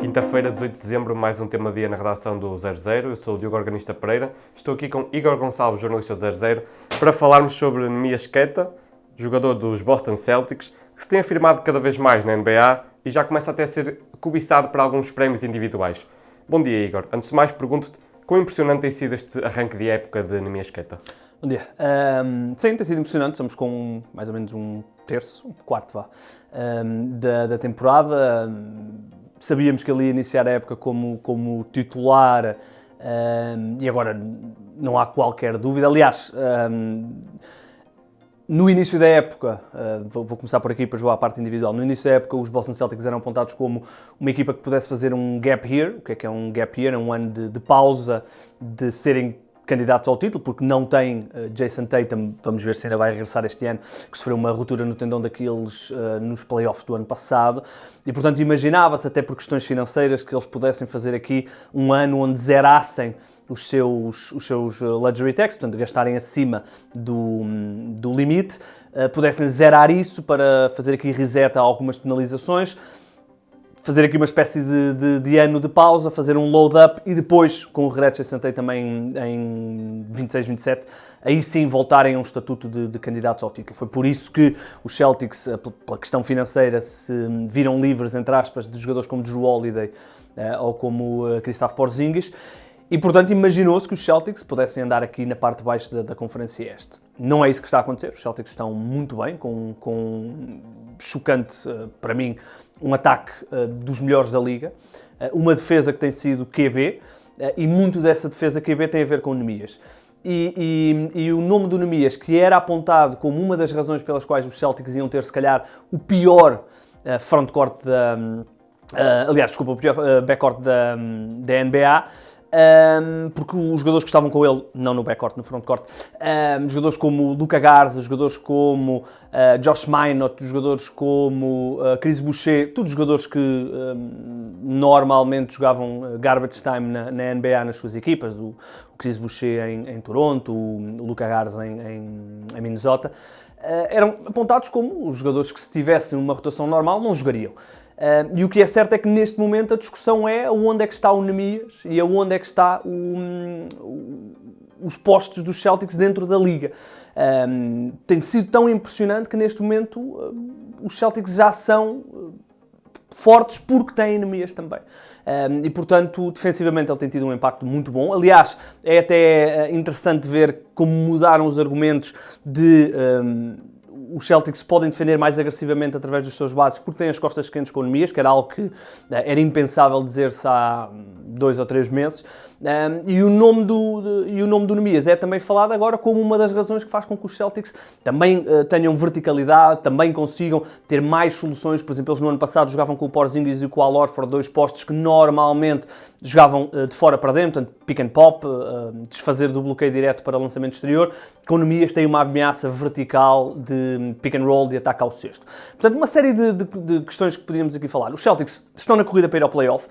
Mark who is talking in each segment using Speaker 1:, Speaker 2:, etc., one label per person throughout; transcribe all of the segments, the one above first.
Speaker 1: Quinta-feira, 18 de dezembro, mais um tema dia na redação do 00. Eu sou o Diogo Organista Pereira. Estou aqui com Igor Gonçalves, jornalista do 00, para falarmos sobre Neemias Queta, jogador dos Boston Celtics, que se tem afirmado cada vez mais na NBA e já começa até a ser cobiçado para alguns prémios individuais. Bom dia, Igor. Antes de mais, pergunto-te quão impressionante tem sido este arranque de época de Neemias Queta?
Speaker 2: Bom dia. Sim, tem sido impressionante. Estamos com mais ou menos um terço, um quarto da temporada. Sabíamos que ele ia iniciar a época como titular e agora não há qualquer dúvida. Aliás, no início da época, vou começar por aqui, depois vou à parte individual. No início da época, os Boston Celtics eram apontados como uma equipa que pudesse fazer um gap year. O que é um gap year? É um ano de pausa, de serem candidatos ao título, porque não tem Jason Tatum, vamos ver se ainda vai regressar este ano, que sofreu uma ruptura no tendão daqueles nos playoffs do ano passado, e portanto imaginava-se, até por questões financeiras, que eles pudessem fazer aqui um ano onde zerassem os seus luxury tax, portanto gastarem acima do limite, pudessem zerar isso para fazer aqui reset a algumas penalizações, fazer aqui uma espécie de ano de pausa, fazer um load-up e depois, com o regresso de Jason Tatum também em 26, 27, aí sim voltarem a um estatuto de candidatos ao título. Foi por isso que os Celtics, pela questão financeira, se viram livres, entre aspas, de jogadores como Jrue Holiday ou como Kristaps Porzingis. E, portanto, imaginou-se que os Celtics pudessem andar aqui na parte de baixo da Conferência Este. Não é isso que está a acontecer. Os Celtics estão muito bem, com chocante, para mim, um ataque dos melhores da Liga, uma defesa que tem sido QB, e muito dessa defesa QB tem a ver com o Neemias. E o nome do Neemias, que era apontado como uma das razões pelas quais os Celtics iam ter, se calhar, o pior frontcourt o pior backcourt da NBA, porque os jogadores que estavam com ele, não no backcourt, no frontcourt, jogadores como Luka Garza, jogadores como Josh Minott, jogadores como Chris Boucher, todos jogadores que normalmente jogavam garbage time na NBA nas suas equipas, o Chris Boucher em Toronto, o Luka Garza em Minnesota, eram apontados como os jogadores que, se tivessem uma rotação normal, não jogariam. E o que é certo é que neste momento a discussão é onde é que está o Neemias e aonde é que está os postos dos Celtics dentro da liga. Tem sido tão impressionante que neste momento os Celtics já são fortes porque têm Neemias também. E portanto, defensivamente ele tem tido um impacto muito bom. Aliás, é até interessante ver como mudaram os argumentos de os Celtics podem defender mais agressivamente através dos seus básicos porque têm as costas quentes com o Neemias, que era algo que era impensável dizer-se há 2 ou 3 meses. E o nome do Neemias é também falado agora como uma das razões que faz com que os Celtics também tenham verticalidade, também consigam ter mais soluções. Por exemplo, eles no ano passado jogavam com o Porzingis e com o Al Horford, 2 postos que normalmente jogavam de fora para dentro, portanto, pick and pop, desfazer do bloqueio direto para lançamento exterior. Com o Neemias tem uma ameaça vertical de pick and roll, de ataque ao cesto. Portanto, uma série de questões que podíamos aqui falar. Os Celtics estão na corrida para ir ao playoff.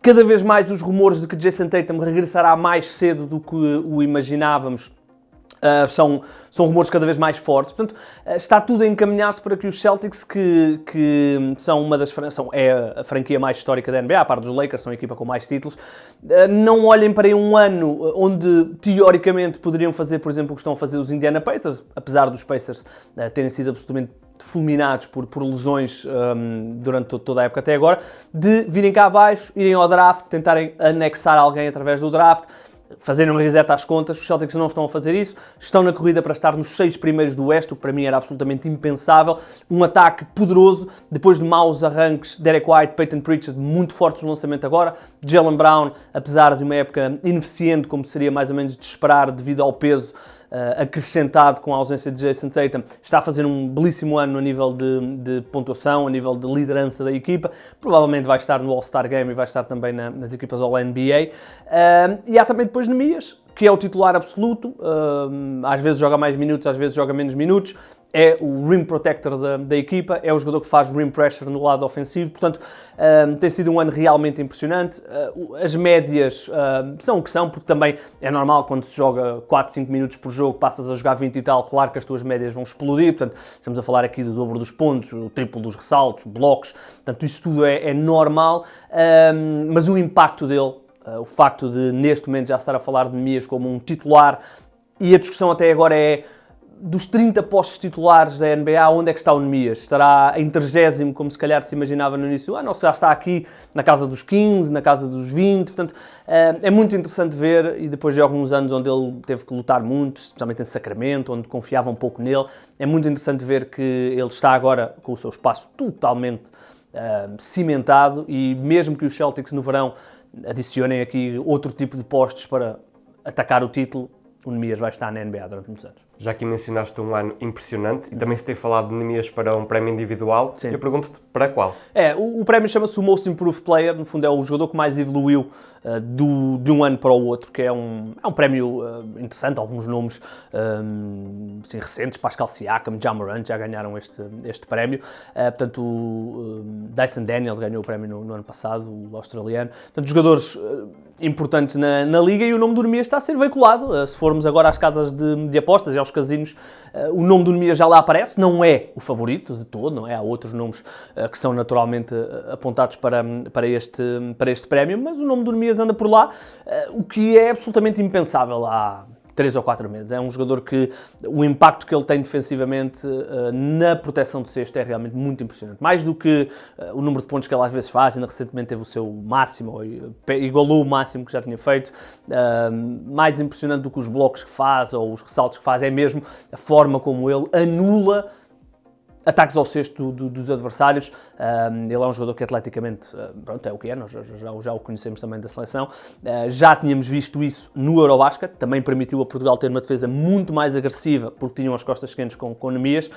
Speaker 2: Cada vez mais os rumores de que Jason Tatum regressará mais cedo do que o imaginávamos são rumores cada vez mais fortes. Portanto, está tudo a encaminhar-se para que os Celtics, que são é a franquia mais histórica da NBA, a par dos Lakers, são a equipa com mais títulos, não olhem para um ano onde, teoricamente, poderiam fazer, por exemplo, o que estão a fazer os Indiana Pacers, apesar dos Pacers terem sido absolutamente fulminados por lesões durante toda a época até agora, de virem cá abaixo, irem ao draft, tentarem anexar alguém através do draft, fazerem um reset às contas. Os Celtics não estão a fazer isso, estão na corrida para estar nos 6 primeiros do Oeste, o que para mim era absolutamente impensável. Um ataque poderoso, depois de maus arranques, Derek White, Peyton Pritchard, muito fortes no lançamento agora. Jaylen Brown, apesar de uma época ineficiente, como seria mais ou menos de esperar devido ao peso acrescentado com a ausência de Jason Tatum, está a fazer um belíssimo ano a nível de pontuação, a nível de liderança da equipa. Provavelmente vai estar no All-Star Game e vai estar também nas equipas All-NBA. E há também depois Neemias, que é o titular absoluto, às vezes joga mais minutos, às vezes joga menos minutos. é o rim protector da equipa, é o jogador que faz rim pressure no lado ofensivo, portanto tem sido um ano realmente impressionante. As médias são o que são, porque também é normal quando se joga 4, 5 minutos por jogo, passas a jogar 20 e tal, claro que as tuas médias vão explodir, portanto estamos a falar aqui do dobro dos pontos, o triplo dos ressaltos, blocos, portanto isso tudo é normal, mas o impacto dele, o facto de neste momento já estar a falar de Neemias como um titular, e a discussão até agora é dos 30 postos titulares da NBA, onde é que está o Neemias? Estará em 30º, como se calhar se imaginava no início do ano, ou se já está aqui na casa dos 15, na casa dos 20, portanto é muito interessante ver, e depois de alguns anos onde ele teve que lutar muito, especialmente em Sacramento, onde confiava um pouco nele, é muito interessante ver que ele está agora com o seu espaço totalmente cimentado, e mesmo que os Celtics no verão adicionem aqui outro tipo de postos para atacar o título, o Neemias vai estar na NBA durante muitos anos.
Speaker 1: Já aqui mencionaste um ano impressionante e também se tem falado de Neemias para um prémio individual. Sim. Eu pergunto-te para qual?
Speaker 2: O prémio chama-se o Most Improved Player, no fundo é o jogador que mais evoluiu de um ano para o outro, que é um prémio interessante, alguns nomes assim, recentes, Pascal Siakam, Ja Morant já ganharam este prémio, portanto o Dyson Daniels ganhou o prémio no ano passado, o australiano, portanto jogadores importantes na liga, e o nome do Neemias está a ser veiculado. Se formos agora às casas de apostas e aos casinos, o nome do Neemias já lá aparece, não é o favorito de todo, não é? Há outros nomes que são naturalmente apontados para este prémio, mas o nome do Neemias anda por lá, o que é absolutamente impensável há 3 ou 4 meses. É um jogador que o impacto que ele tem defensivamente na proteção do cesto é realmente muito impressionante. Mais do que o número de pontos que ele às vezes faz, ainda recentemente teve o seu máximo, igualou o máximo que já tinha feito, mais impressionante do que os blocos que faz ou os ressaltos que faz, é mesmo a forma como ele anula ataques ao cesto dos adversários. Ele é um jogador que atleticamente, pronto, é o que é, nós já o conhecemos também da seleção. Já tínhamos visto isso no Eurobasket, também permitiu a Portugal ter uma defesa muito mais agressiva, porque tinham as costas quentes com Neemias.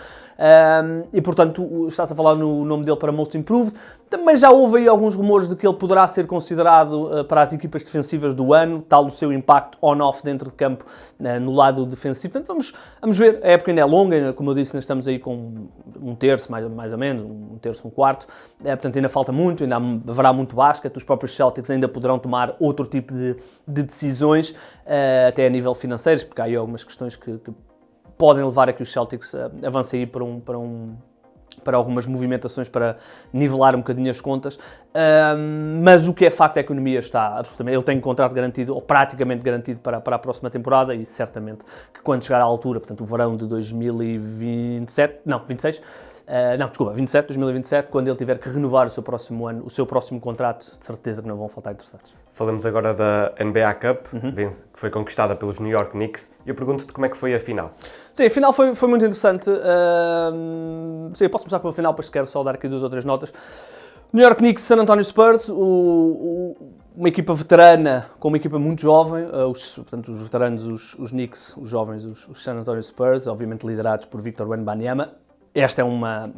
Speaker 2: E, portanto, está-se a falar no nome dele para Most Improved. Também já houve aí alguns rumores de que ele poderá ser considerado para as equipas defensivas do ano, tal o seu impacto on-off dentro de campo no lado defensivo. Portanto, vamos ver. A época ainda é longa, como eu disse, nós estamos aí com um terço, mais ou menos, um terço, um quarto. Portanto, ainda falta muito, ainda haverá muito basquete. Os próprios Celtics ainda poderão tomar outro tipo de decisões, até a nível financeiro, porque há aí algumas questões que podem levar a que os Celtics avancem aí para algumas movimentações para nivelar um bocadinho as contas, mas o que é facto é que o Neemias está absolutamente, ele tem um contrato garantido, ou praticamente garantido para a próxima temporada, e certamente que quando chegar à altura, portanto o verão de 2027, não, 26, não, desculpa, 2027, quando ele tiver que renovar o seu próximo ano, o seu próximo contrato, de certeza que não vão faltar interessados.
Speaker 1: Falamos agora da NBA Cup, que foi conquistada pelos New York Knicks. Eu pergunto-te como é que foi a final.
Speaker 2: Sim, a final foi muito interessante. Sim, eu posso começar pela final, depois quero só dar aqui 2 ou 3 notas. New York Knicks, San Antonio Spurs, uma equipa veterana com uma equipa muito jovem, portanto os veteranos, os Knicks, os jovens, os San Antonio Spurs, obviamente liderados por Victor Wembanyama. Esta é uma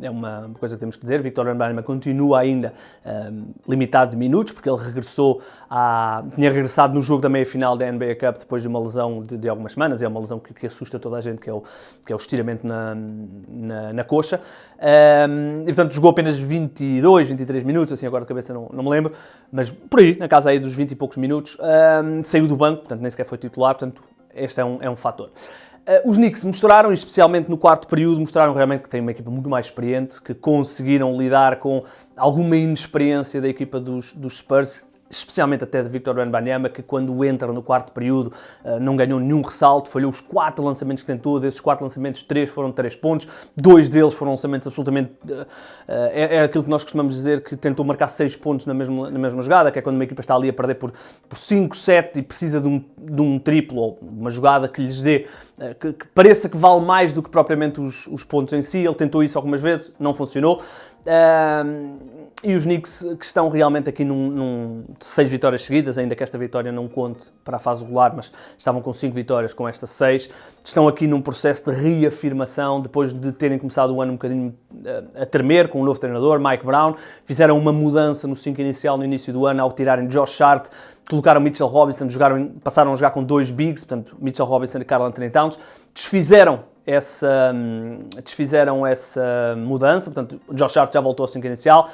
Speaker 2: coisa que temos que dizer. Victor Wembanyama continua ainda limitado de minutos, porque ele tinha regressado no jogo da meia-final da NBA Cup depois de uma lesão de algumas semanas. É uma lesão que assusta toda a gente, que é o estiramento na coxa. E, portanto, jogou apenas 22, 23 minutos, assim agora de cabeça não me lembro, mas por aí, na casa aí dos 20 e poucos minutos. Saiu do banco, portanto nem sequer foi titular, portanto este é um fator. Os Knicks mostraram, especialmente no quarto período, mostraram realmente que têm uma equipa muito mais experiente, que conseguiram lidar com alguma inexperiência da equipa dos Spurs, especialmente até de Victor Wembanyama, que quando entra no quarto período não ganhou nenhum ressalto, falhou os 4 lançamentos que tentou, desses 4 lançamentos 3 foram 3 pontos, 2 deles foram lançamentos absolutamente... É aquilo que nós costumamos dizer, que tentou marcar 6 pontos na mesma jogada, que é quando uma equipa está ali a perder por 5, 7 e precisa de um triplo, ou uma jogada que lhes dê, que pareça que vale mais do que propriamente os pontos em si. Ele tentou isso algumas vezes, não funcionou. E os Knicks, que estão realmente aqui num 6 vitórias seguidas, ainda que esta vitória não conte para a fase regular, mas estavam com 5 vitórias com estas 6, estão aqui num processo de reafirmação, depois de terem começado o ano um bocadinho a tremer com um novo treinador, Mike Brown. Fizeram uma mudança no 5 inicial no início do ano, ao tirarem Josh Hart, colocaram Mitchell Robinson, passaram a jogar com 2 bigs, portanto Mitchell Robinson e Karl Anthony Towns, desfizeram essa mudança, portanto, o Josh Hart já voltou ao 5 inicial.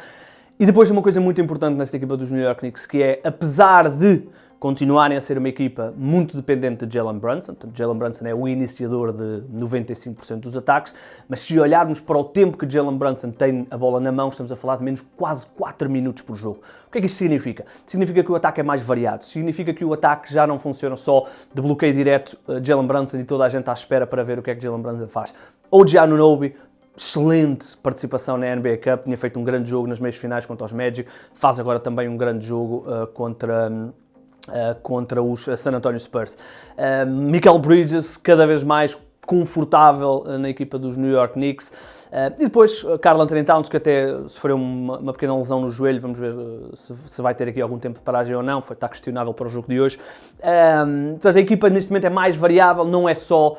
Speaker 2: E depois uma coisa muito importante nesta equipa dos New York Knicks, que é, apesar de continuarem a ser uma equipa muito dependente de Jalen Brunson, portanto, Jalen Brunson é o iniciador de 95% dos ataques, mas se olharmos para o tempo que Jalen Brunson tem a bola na mão, estamos a falar de menos quase 4 minutos por jogo. O que é que isto significa? Significa que o ataque é mais variado, significa que o ataque já não funciona só de bloqueio direto Jalen Brunson e toda a gente à espera para ver o que é que Jalen Brunson faz. OG Anunoby, excelente participação na NBA Cup, tinha feito um grande jogo nas meias finais contra os Magic, faz agora também um grande jogo contra os San Antonio Spurs. Mikal Bridges, cada vez mais confortável na equipa dos New York Knicks. E depois Karl-Anthony Towns, que até sofreu uma pequena lesão no joelho, vamos ver se vai ter aqui algum tempo de paragem ou não, está questionável para o jogo de hoje. Portanto, a equipa neste momento é mais variável, não é só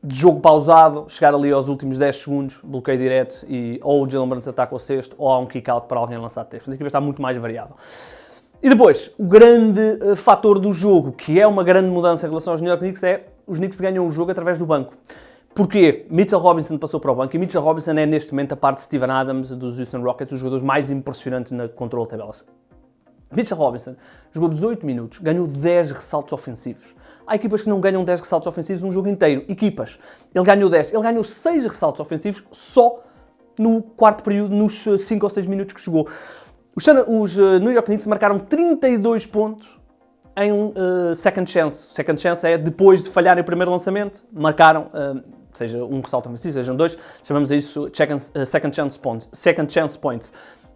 Speaker 2: de jogo pausado, chegar ali aos últimos 10 segundos, bloqueio direto e ou o Jalen Brunson ataca ao sexto ou há um kick-out para alguém lançar texto. A equipa está muito mais variável. E depois, o grande fator do jogo, que é uma grande mudança em relação aos New York Knicks, é os Knicks ganham o jogo através do banco. Porquê? Mitchell Robinson passou para o banco e Mitchell Robinson é neste momento, a parte de Steven Adams dos Houston Rockets, os jogadores mais impressionantes na controle de tabelas. Mitchell Robinson jogou 18 minutos, ganhou 10 ressaltos ofensivos. Há equipas que não ganham 10 ressaltos ofensivos num jogo inteiro. Equipas. Ele ganhou 10. Ele ganhou 6 ressaltos ofensivos só no quarto período, nos 5 ou 6 minutos que jogou. Os New York Knicks marcaram 32 pontos em second chance. Second chance é depois de falharem o primeiro lançamento, marcaram, seja um ressalto ofensivo, sejam dois, chamamos a isso second chance points.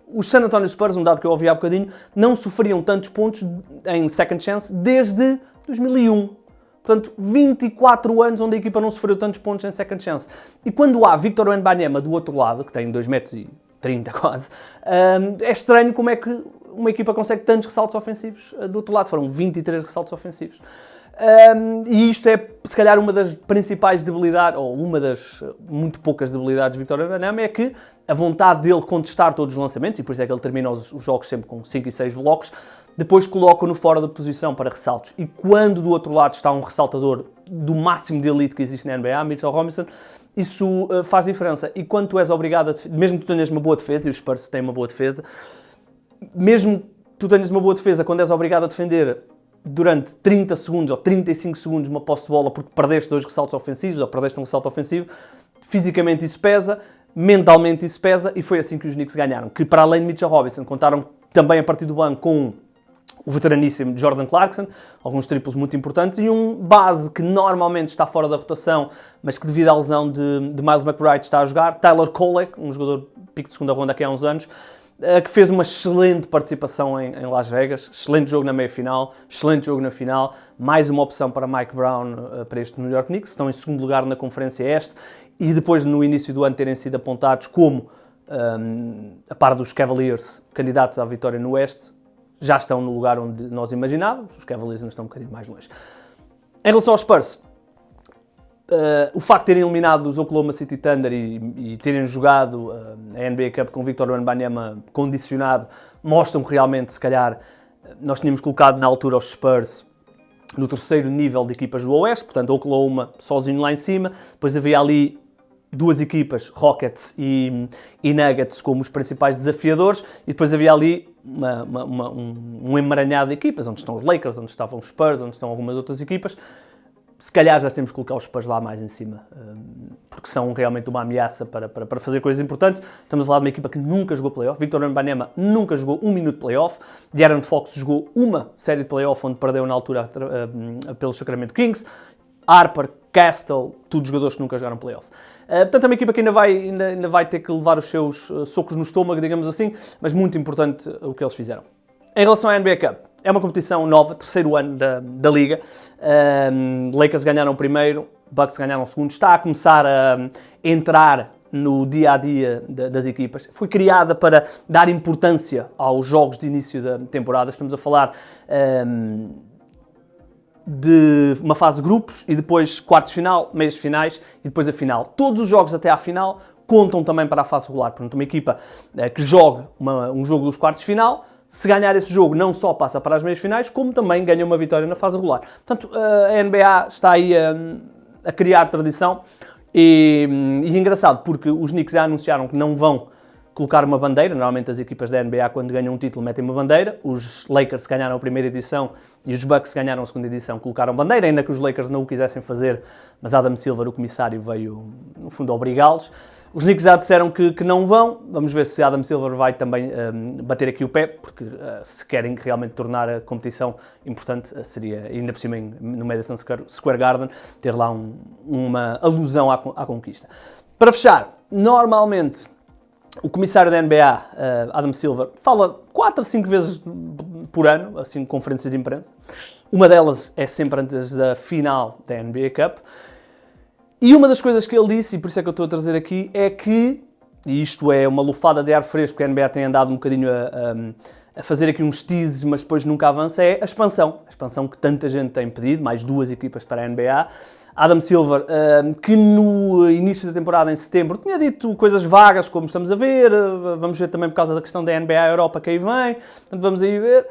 Speaker 2: Os San Antonio Spurs, um dado que eu ouvi há bocadinho, não sofriam tantos pontos em second chance desde 2001. Portanto, 24 anos onde a equipa não sofreu tantos pontos em second chance. E quando há Victor Wembanyama do outro lado, que tem 2,30 m quase, é estranho como é que uma equipa consegue tantos ressaltos ofensivos do outro lado. Foram 23 ressaltos ofensivos. E isto é, se calhar, uma das principais debilidades, ou uma das muito poucas debilidades de Victor Wembanyama, é que a vontade dele contestar todos os lançamentos, e por isso é que ele termina os jogos sempre com 5 e 6 blocos, depois coloca-no fora de posição para ressaltos. E quando do outro lado está um ressaltador do máximo de elite que existe na NBA, Mitchell Robinson, isso faz diferença. E quando tu és obrigado mesmo que tu tenhas uma boa defesa, e os Spurs têm uma boa defesa, mesmo que tu tenhas uma boa defesa, quando és obrigado a defender durante 30 segundos ou 35 segundos uma posse de bola porque perdeste 2 ressaltos ofensivos ou perdeste um ressalto ofensivo, fisicamente isso pesa, mentalmente isso pesa, e foi assim que os Knicks ganharam. Que para além de Mitchell Robinson, contaram também a partir do banco com o veteraníssimo Jordan Clarkson, alguns triplos muito importantes, e um base que normalmente está fora da rotação, mas que devido à lesão de Miles McBride está a jogar, Tyler Kolek, um jogador pico de segunda ronda aqui há uns anos, que fez uma excelente participação em Las Vegas, excelente jogo na meia-final, excelente jogo na final, mais uma opção para Mike Brown para este New York Knicks, estão em segundo lugar na Conferência Este, e depois no início do ano terem sido apontados como, a par dos Cavaliers, candidatos à vitória no Oeste, já estão no lugar onde nós imaginávamos, os Cavaliers ainda estão um bocadinho mais longe. Em relação aos Spurs, o facto de terem eliminado os Oklahoma City Thunder e terem jogado a NBA Cup com Victor Wembanyama condicionado, mostram que realmente, se calhar, nós tínhamos colocado na altura os Spurs no terceiro nível de equipas do Oeste, portanto Oklahoma sozinho lá em cima, depois havia ali duas equipas, Rockets e Nuggets, como os principais desafiadores, e depois havia ali um emaranhado de equipas, onde estão os Lakers, onde estavam os Spurs, onde estão algumas outras equipas. Se calhar já temos que colocar os Spurs lá mais em cima, porque são realmente uma ameaça para fazer coisas importantes. Estamos a falar de uma equipa que nunca jogou playoff. Victor Wembanyama nunca jogou um minuto de playoff. De'Aaron Fox jogou uma série de playoff, onde perdeu na altura pelo Sacramento Kings. Harper, Castle, todos jogadores que nunca jogaram playoff. Portanto, é uma equipa que ainda vai ter que levar os seus socos no estômago, digamos assim, mas muito importante o que eles fizeram. Em relação à NBA Cup, é uma competição nova, terceiro ano da Liga. Lakers ganharam o primeiro, Bucks ganharam o segundo. Está a começar a entrar no dia-a-dia das equipas. Foi criada para dar importância aos jogos de início da temporada. Estamos a falar de uma fase de grupos e depois quartos de final, meias finais e depois a final. Todos os jogos até à final contam também para a fase regular. Portanto, uma equipa que joga um jogo dos quartos de final, se ganhar esse jogo, não só passa para as meias finais, como também ganha uma vitória na fase regular. Portanto, a NBA está aí a criar tradição. E engraçado, porque os Knicks já anunciaram que não vão colocar uma bandeira. Normalmente as equipas da NBA, quando ganham um título, metem uma bandeira. Os Lakers ganharam a primeira edição e os Bucks ganharam a segunda edição, colocaram bandeira, ainda que os Lakers não o quisessem fazer, mas Adam Silver, o comissário, veio, no fundo, obrigá-los. Os Knicks já disseram que não vão. Vamos ver se Adam Silver vai também bater aqui o pé, porque se querem realmente tornar a competição importante, seria, ainda por cima no Madison Square Garden, ter lá uma alusão à conquista. Para fechar, normalmente o comissário da NBA, Adam Silver, fala 4 a 5 vezes por ano, assim, conferências de imprensa. Uma delas é sempre antes da final da NBA Cup. E uma das coisas que ele disse, e por isso é que eu estou a trazer aqui, é que, e isto é uma lufada de ar fresco, porque a NBA tem andado um bocadinho a fazer aqui uns teases, mas depois nunca avança, é a expansão. A expansão que tanta gente tem pedido, mais 2 equipas para a NBA. Adam Silver, que no início da temporada, em setembro, tinha dito coisas vagas, como estamos a ver, vamos ver também por causa da questão da NBA Europa que aí vem, portanto vamos aí ver.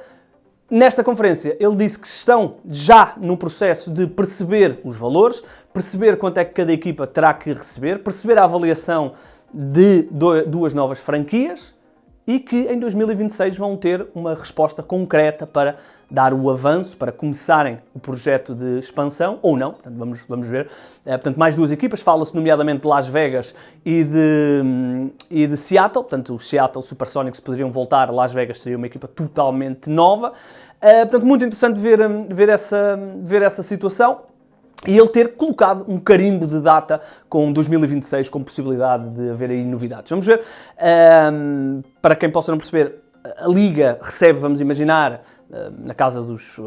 Speaker 2: Nesta conferência, ele disse que estão já no processo de perceber os valores, perceber quanto é que cada equipa terá que receber, perceber a avaliação de 2 novas franquias e que em 2026 vão ter uma resposta concreta para dar o avanço, para começarem o projeto de expansão, ou não, portanto, vamos ver. Portanto, mais 2 equipas, fala-se nomeadamente de Las Vegas e de Seattle, portanto, os Seattle Supersonics poderiam voltar, Las Vegas seria uma equipa totalmente nova. Portanto, muito interessante ver essa situação. E ele ter colocado um carimbo de data com 2026, com possibilidade de haver aí novidades. Vamos ver. Para quem possa não perceber, a Liga recebe, vamos imaginar, na casa dos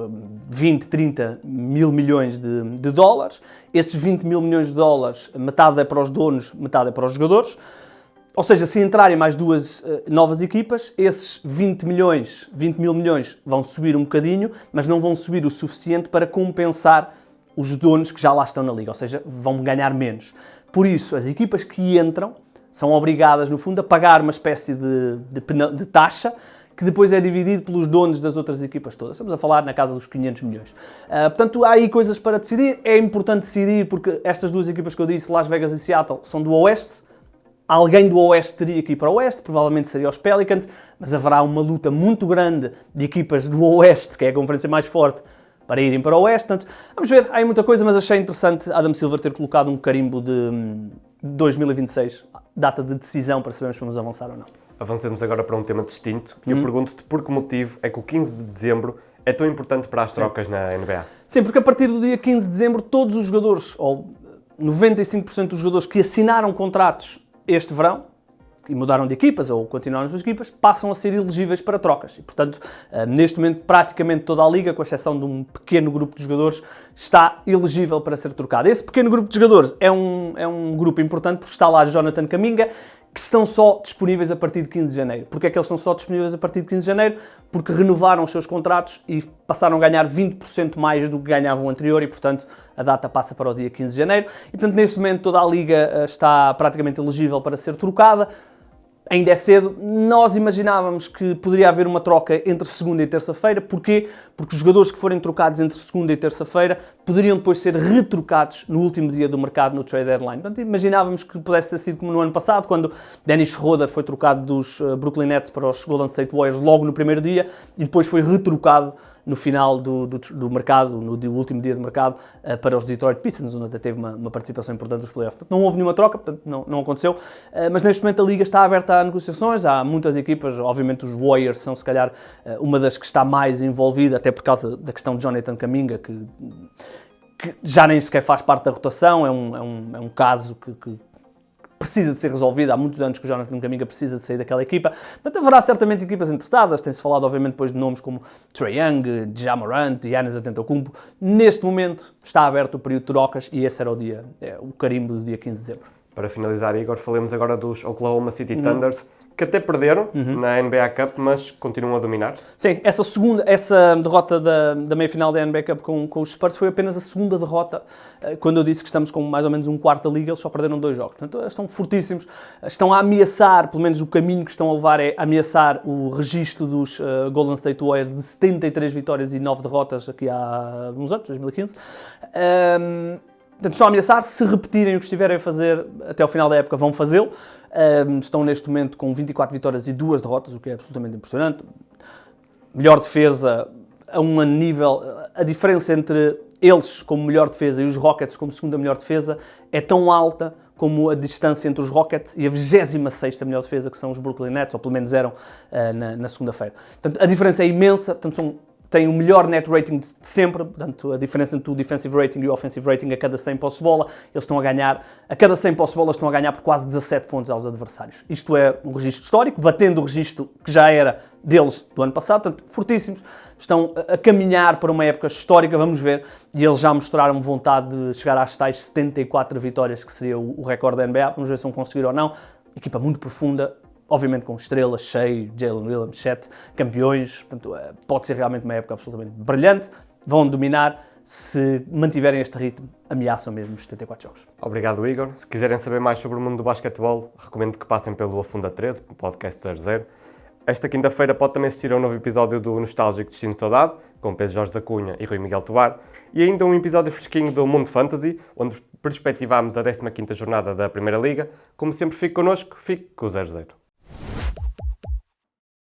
Speaker 2: 20, 30 mil milhões de dólares. Esses 20 mil milhões de dólares, metade é para os donos, metade é para os jogadores. Ou seja, se entrarem mais 2 novas equipas, esses 20 mil milhões vão subir um bocadinho, mas não vão subir o suficiente para compensar os donos que já lá estão na Liga, ou seja, vão ganhar menos. Por isso, as equipas que entram são obrigadas, no fundo, a pagar uma espécie de taxa que depois é dividido pelos donos das outras equipas todas. Estamos a falar na casa dos 500 milhões. Portanto, há aí coisas para decidir. É importante decidir porque estas 2 equipas que eu disse, Las Vegas e Seattle, são do Oeste. Alguém do Oeste teria que ir para o Oeste, provavelmente seria os Pelicans, mas haverá uma luta muito grande de equipas do Oeste, que é a conferência mais forte, para irem para o Oeste. Portanto, vamos ver, há aí muita coisa, mas achei interessante Adam Silver ter colocado um carimbo de 2026, data de decisão, para sabermos se vamos avançar ou não.
Speaker 1: Avancemos agora para um tema distinto. E eu pergunto-te por que motivo é que o 15 de dezembro é tão importante para as trocas na NBA?
Speaker 2: Sim, porque a partir do dia 15 de dezembro, todos os jogadores, ou 95% dos jogadores que assinaram contratos este verão, e mudaram de equipas ou continuaram nas suas equipas, passam a ser elegíveis para trocas. E, portanto, neste momento, praticamente toda a Liga, com exceção de um pequeno grupo de jogadores, está elegível para ser trocado. Esse pequeno grupo de jogadores é um grupo importante porque está lá Jonathan Kuminga, que estão só disponíveis a partir de 15 de janeiro. Porquê é que eles estão só disponíveis a partir de 15 de janeiro? Porque renovaram os seus contratos e passaram a ganhar 20% mais do que ganhavam anterior e, portanto, a data passa para o dia 15 de janeiro. E, portanto, neste momento toda a Liga está praticamente elegível para ser trocada. Ainda é cedo, nós imaginávamos que poderia haver uma troca entre segunda e terça-feira. Porquê? Porque os jogadores que forem trocados entre segunda e terça-feira poderiam depois ser retrocados no último dia do mercado, no trade deadline. Portanto, imaginávamos que pudesse ter sido como no ano passado, quando Dennis Schroeder foi trocado dos Brooklyn Nets para os Golden State Warriors logo no primeiro dia e depois foi retrocado no final do mercado, no último dia de mercado, para os Detroit Pistons, onde até teve uma participação importante nos playoffs. Portanto, não houve nenhuma troca, portanto, não aconteceu, mas neste momento a Liga está aberta a negociações, há muitas equipas, obviamente os Warriors são se calhar uma das que está mais envolvida, até por causa da questão de Jonathan Kuminga, que já nem sequer faz parte da rotação, é um caso que precisa de ser resolvido. Há muitos anos que o Jonathan Kuminga precisa de sair daquela equipa. Portanto, haverá certamente equipas interessadas. Tem-se falado, obviamente, depois de nomes como Trae Young, Ja Morant, Giannis Antetokounmpo. Neste momento está aberto o período de trocas e esse era o carimbo do dia 15 de dezembro.
Speaker 1: Para finalizar, Igor, falemos agora dos Oklahoma City Thunders, que até perderam na NBA Cup, mas continuam a dominar.
Speaker 2: Sim, essa derrota da meia-final da NBA Cup com os Spurs foi apenas a segunda derrota. Quando eu disse que estamos com mais ou menos um quarto da liga, eles só perderam 2 jogos. Portanto, estão fortíssimos, estão a ameaçar, pelo menos o caminho que estão a levar é ameaçar o registro dos Golden State Warriors de 73 vitórias e 9 derrotas aqui há uns anos, 2015. Portanto, estão a ameaçar, se repetirem o que estiverem a fazer até ao final da época, vão fazê-lo. Estão neste momento com 24 vitórias e 2 derrotas, o que é absolutamente impressionante. Melhor defesa a um nível... A diferença entre eles como melhor defesa e os Rockets como segunda melhor defesa é tão alta como a distância entre os Rockets e a 26ª melhor defesa, que são os Brooklyn Nets, ou pelo menos eram na segunda-feira. Portanto, a diferença é imensa, portanto, têm o melhor net rating de sempre, portanto, a diferença entre o defensive rating e o offensive rating a cada 100 posse de bola, eles estão a ganhar, a cada 100 posse de bola estão a ganhar por quase 17 pontos aos adversários. Isto é um registro histórico, batendo o registro que já era deles do ano passado, portanto, fortíssimos, estão a caminhar para uma época histórica, vamos ver, e eles já mostraram vontade de chegar às tais 74 vitórias, que seria o recorde da NBA, vamos ver se vão conseguir ou não. Equipa muito profunda, obviamente com estrelas, Shea, Jalen Williams, Chet, campeões, portanto, pode ser realmente uma época absolutamente brilhante, vão dominar, se mantiverem este ritmo, ameaçam mesmo os 74 jogos.
Speaker 1: Obrigado, Igor. Se quiserem saber mais sobre o mundo do basquetebol, recomendo que passem pelo Afunda 13, o podcast 00. Esta quinta-feira pode também assistir a um novo episódio do Nostálgico Destino Saudade, com Pedro Jorge da Cunha e Rui Miguel Tovar, e ainda um episódio fresquinho do Mundo Fantasy, onde perspectivamos a 15ª jornada da Primeira Liga. Como sempre, fique connosco, fique com o 00.